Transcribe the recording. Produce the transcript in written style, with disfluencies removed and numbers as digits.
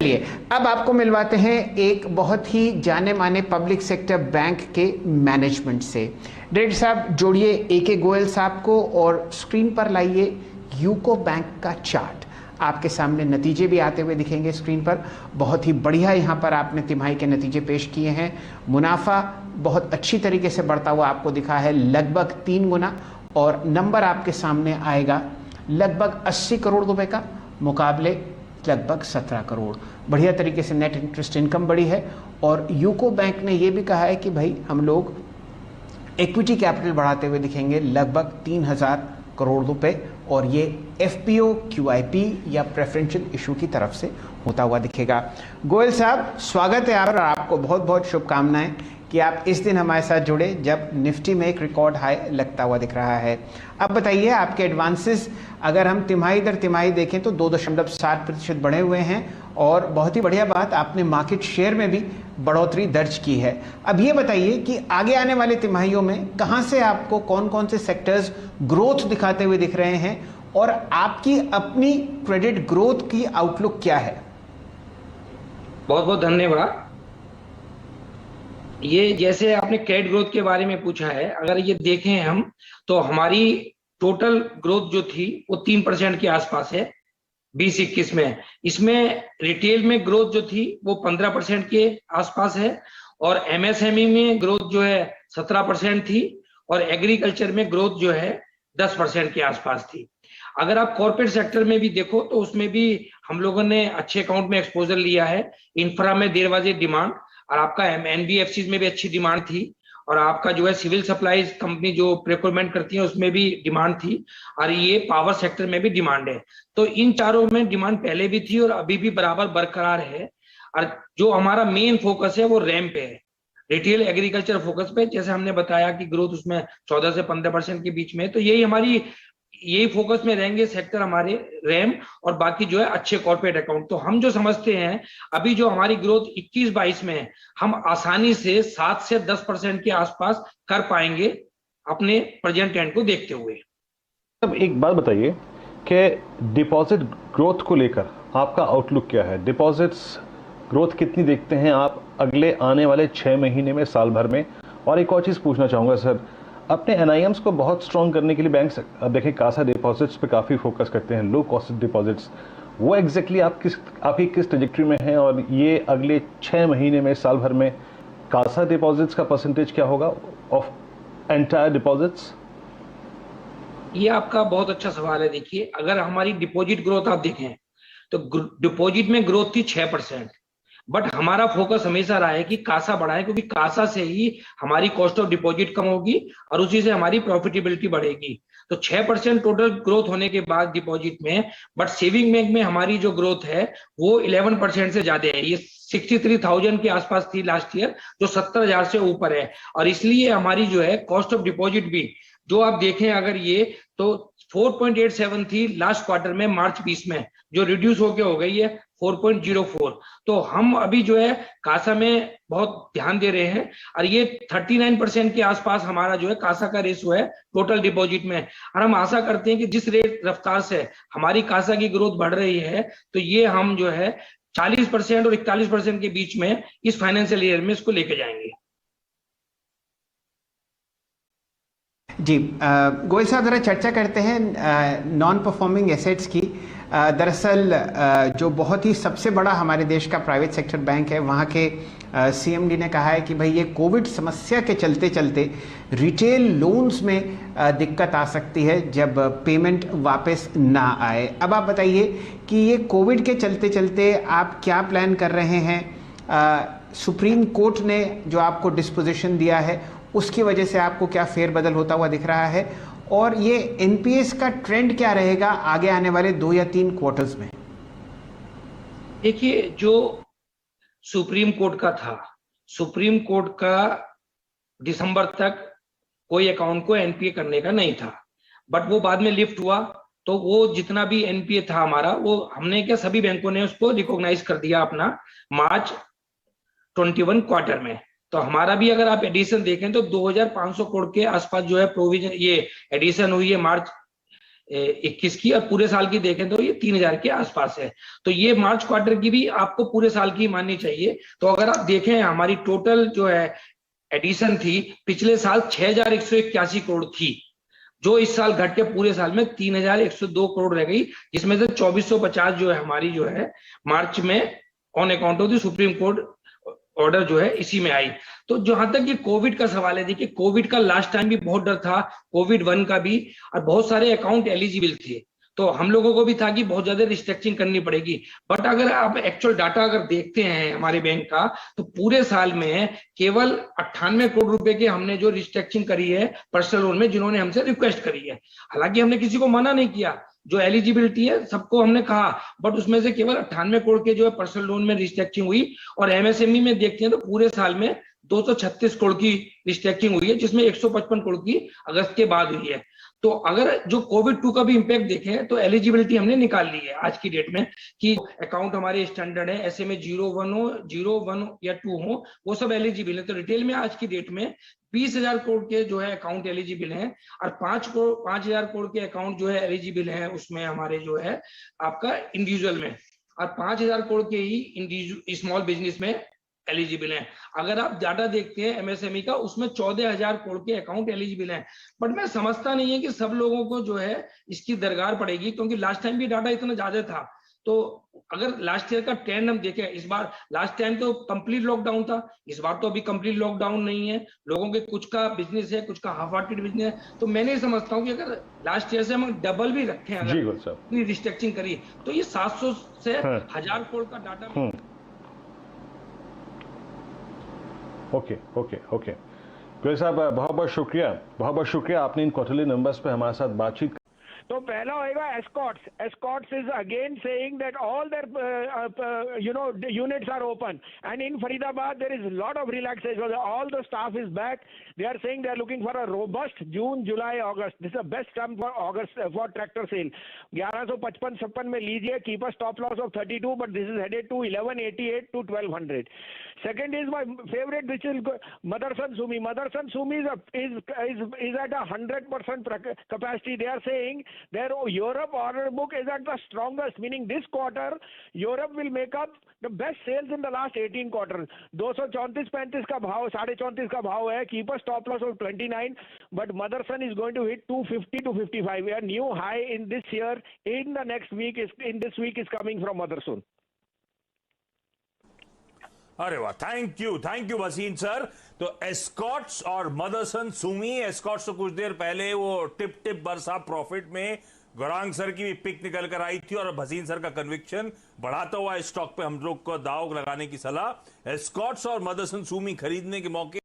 चलिए अब आपको मिलवाते हैं एक बहुत ही जाने माने पब्लिक सेक्टर बैंक के मैनेजमेंट से। डायरेक्टर साहब जोड़िए AK गोयल साहब को और स्क्रीन पर लाइए यूको बैंक का चार्ट। आपके सामने नतीजे भी आते हुए दिखेंगे स्क्रीन पर। बहुत ही बढ़िया यहाँ पर आपने तिमाही के नतीजे पेश किए हैं। मुनाफा बहुत अच्छी तरीके से बढ़ता हुआ आपको दिखा है, लगभग 3 गुना, और नंबर आपके सामने आएगा लगभग 80 करोड़ रुपए का मुकाबले लगभग 17 करोड़। बढ़िया तरीके से नेट इंटरेस्ट इनकम बढ़ी है। और यूको बैंक ने यह भी कहा है कि भाई हम लोग इक्विटी कैपिटल बढ़ाते हुए दिखेंगे लगभग 3000 करोड़ रुपए, और ये FPO QIP या प्रेफरेंशियल इशू की तरफ से होता हुआ दिखेगा। गोयल साहब स्वागत है आप, और आपको बहुत बहुत शुभकामनाएं कि आप इस दिन हमारे साथ जुड़े जब निफ्टी में एक रिकॉर्ड हाई लगता हुआ दिख रहा है। अब बताइए आपके एडवांसेस अगर हम तिमाही दर तिमाही देखें तो 2.7% बढ़े हुए हैं, और बहुत ही बढ़िया बात आपने मार्केट शेयर में भी बढ़ोतरी दर्ज की है। अब ये बताइए कि आगे आने वाले तिमाहियों में कहां से आपको कौन कौन से सेक्टर्स ग्रोथ दिखाते हुए दिख रहे हैं, और आपकी अपनी क्रेडिट ग्रोथ की आउटलुक क्या है? बहुत बहुत धन्यवाद। ये जैसे आपने क्रेडिट ग्रोथ के बारे में पूछा है, अगर ये देखें हम तो हमारी टोटल ग्रोथ जो थी वो 3% के आसपास है 2021 में। इसमें रिटेल में ग्रोथ जो थी वो 15% के आसपास है, और MSME में ग्रोथ जो है 17% थी, और एग्रीकल्चर में ग्रोथ जो है 10% के आसपास थी। अगर आप कॉर्पोरेट सेक्टर में भी देखो तो उसमें भी हम लोगों ने अच्छे अकाउंट में एक्सपोजर लिया है। इंफ्रा में 1.5 बजे डिमांड, और आपका NBFC में भी अच्छी डिमांड थी, और आपका जो है सिविल सप्लाईज कंपनी जो प्रिक्योरमेंट करती है उसमें भी डिमांड थी, और ये पावर सेक्टर में भी डिमांड है। तो इन चारों में डिमांड पहले भी थी और अभी भी बराबर बरकरार है। और जो हमारा मेन फोकस है वो रैम पे है, रिटेल एग्रीकल्चर फोकस पे। जैसे हमने बताया कि ग्रोथ उसमें 14 से 15% के बीच में, तो यही फोकस में रहेंगे सेक्टर हमारे रैम, और बाकी जो है अच्छे कॉर्पोरेट अकाउंट। तो हम जो समझते हैं अभी जो हमारी ग्रोथ 21-22 में है, हम आसानी से 7 से 10% के आसपास कर पाएंगे अपने प्रेजेंट ट्रेंड को देखते हुए। अब एक बात बताइए कि डिपॉजिट ग्रोथ को लेकर आपका आउटलुक क्या है? डिपॉजिट्स ग्रोथ कितनी देखते हैं आप अगले आने वाले 6 महीने में, साल भर में? और एक और चीज़ पूछना चाहूँगा सर, अपने NIMs को बहुत स्ट्रॉन्ग करने के लिए बैंक अब देखें कासा डिपॉजिट्स पे काफ़ी फोकस करते हैं, लो कॉस्ट डिपॉजिट्स। वो एग्जैक्टली आपकी किस ट्रेजेक्टरी में है, और ये अगले 6 महीने में, साल भर में कासा डिपॉजिट्स का परसेंटेज क्या होगा ऑफ एंटायर डिपॉजिट्स? ये आपका बहुत अच्छा सवाल है। देखिए अगर हमारी डिपॉजिट ग्रोथ आप देखें तो डिपॉजिट में ग्रोथ थी 6%, बट हमारा फोकस हमेशा रहा है कि कासा बढ़ाएं, क्योंकि कासा से ही हमारी कॉस्ट ऑफ डिपॉजिट कम होगी और उसी से हमारी प्रॉफिटेबिलिटी बढ़ेगी। तो 6% टोटल ग्रोथ होने के बाद डिपॉजिट में, बट सेविंग बैंक में हमारी जो ग्रोथ है वो 11% से ज्यादा है। ये 63,000 के आसपास थी लास्ट ईयर, जो 70,000 से ऊपर है। और इसलिए हमारी जो है कॉस्ट ऑफ डिपॉजिट भी जो आप देखें अगर ये तो 4.87 थी लास्ट क्वार्टर में मार्च 20 में, जो रिड्यूस होके हो गई है 4.04। तो हम अभी जो है कासा में बहुत ध्यान दे रहे हैं, और ये 39% के आसपास हमारा जो है कासा का रेशो है टोटल डिपॉजिट में। और हम आशा करते हैं कि जिस रेट रफ्तार से हमारी कासा की ग्रोथ बढ़ रही है, तो ये हम जो है 40% और 41% के बीच में इस फाइनेंशियल ईयर में इसको लेके जाएंगे। जी गोयल साहब जरा चर्चा करते हैं नॉन परफॉर्मिंग एसेट्स की। दरअसल जो बहुत ही सबसे बड़ा हमारे देश का प्राइवेट सेक्टर बैंक है, वहाँ के CMD ने कहा है कि भाई ये कोविड समस्या के चलते चलते रिटेल लोन्स में दिक्कत आ सकती है जब पेमेंट वापस ना आए। अब आप बताइए कि ये कोविड के चलते चलते आप क्या प्लान कर रहे हैं? सुप्रीम कोर्ट ने जो आपको डिस्पोजिशन दिया है उसकी वजह से आपको क्या फेरबदल होता हुआ दिख रहा है, और ये NPS का ट्रेंड क्या रहेगा आगे आने वाले 2 या 3 क्वार्टर्स में? देखिए जो सुप्रीम कोर्ट का था, सुप्रीम कोर्ट का दिसंबर तक कोई अकाउंट को NPA करने का नहीं था, बट वो बाद में लिफ्ट हुआ। तो वो जितना भी NPA था हमारा, वो हमने क्या सभी बैंकों ने उसको रिकॉग्नाइज कर दिया अपना मार्च 21 क्वार्टर में। तो हमारा भी अगर आप एडिशन देखें तो 2,500 करोड़ के आसपास जो है प्रोविजन ये एडिशन हुई है मार्च 21 की, और पूरे साल की देखें तो ये 3000 के आसपास है। तो ये मार्च क्वार्टर की भी आपको पूरे साल की माननी चाहिए। तो अगर आप देखें हमारी टोटल जो है एडिशन थी पिछले साल 6181 करोड़ थी, जो इस साल घट के पूरे साल में 3102 करोड़ रह गई, जिसमें से 2450 जो है हमारी जो है मार्च में on account of the supreme court order जो है इसी में आई। तो जहां तक ये कोविड का सवाल है, देखिए कोविड का लास्ट टाइम भी बहुत डर था, कोविड 1 का भी, और बहुत सारे अकाउंट एलिजिबल थे, तो हम लोगों को भी था कि बहुत ज्यादा रिस्ट्रक्चरिंग करनी पड़ेगी। बट अगर आप एक्चुअल डाटा अगर देखते हैं हमारे बैंक का, तो पूरे साल में केवल 98 करोड़ रुपए के हमने जो रिस्ट्रक्चरिंग करी है पर्सनल लोन में, जिन्होंने हमसे रिक्वेस्ट करी है। हालांकि हमने किसी को मना नहीं किया, जो एलिजिबिलिटी है सबको हमने कहा, बट उसमें से केवल 98 करोड़ के जो है पर्सनल लोन में रिस्ट्रक्चरिंग हुई। और एमएसएमई में देखते हैं तो पूरे साल में 236 करोड़ की रिस्ट्रक्चरिंग हुई है, जिसमें 155 करोड़ की अगस्त के बाद हुई है। तो अगर जो कोविड 2 का भी इंपैक्ट देखें तो एलिजिबिलिटी हमने निकाल ली है आज की डेट में, कि अकाउंट हमारे स्टैंडर्ड है, ऐसे में 0-1 हो, 0-1 या 2 हो, वो सब एलिजिबल है। तो रिटेल में आज की डेट में 20,000 करोड़ के जो है अकाउंट एलिजिबल हैं, और 5,000 करोड़ के अकाउंट जो है एलिजिबल है उसमें हमारे जो है आपका इंडिविजुअल में, और 5,000 करोड़ के ही स्मॉल बिजनेस में एलिजिबल हैं। अगर आप डाटा देखते हैं एमएसएमई का, उसमें 14,000 करोड़ के अकाउंट एलिजिबल हैं। बट मैं समझता नहीं है कि सब लोगों को जो है इसकी दरकार पड़ेगी, क्योंकि लास्ट टाइम भी डाटा इतना ज्यादा था। तो अगर लास्ट ईयर का ट्रेंड हम देखें, इस बार लास्ट टाइम तो कंप्लीट लॉकडाउन था, इस बार तो अभी कंप्लीट लॉकडाउन नहीं है, लोगों के कुछ का बिजनेस है, कुछ का हाफ हार्टेड बिजनेस है। तो मैं नहीं समझता हूँ कि अगर लास्ट ईयर से हम डबल भी रखें, अगर रिस्ट्रक्चरिंग करिए, तो ये 700 से 1000 करोड़ का data. Okay okay okay Goyal साहब, बहुत बहुत शुक्रिया आपने इन क्वार्टरली नंबर्स पे हमारे साथ बातचीत। तो पहला होएगा Escorts. Escorts is again saying that all there units are open, and in Faridabad there is a lot of relaxation. All the staff is back. They are saying they are looking for a robust June, July, August. This is the best time for August for tractor sale. 1155-56 में लीजिए, keep a stop loss of 32, but this is headed to 1188 to 1200. Second is my favorite, which is Motherson Sumi. Motherson Sumi is at 100% capacity. They are saying their Europe order book is at the strongest, meaning this quarter Europe will make up the best sales in the last 18 quarters. 234-35 का भाव, 34.5 का भाव है, keep a stop loss of 29, but Motherson is going to hit 250 to 55. A new high in this year, in the next week this week is coming from Motherson. अरे वाह, thank you Wasim sir. तो Escorts और Motherson Sumi, Escorts तो कुछ देर पहले वो tip बरसा profit में गौरांग सर की भी पिक निकल कर आई थी, और भसीन सर का कन्विक्शन बढ़ाता हुआ स्टॉक पे हम लोग को दाव लगाने की सलाह। एस्कॉर्ट्स और मदरसन सुमी खरीदने के मौके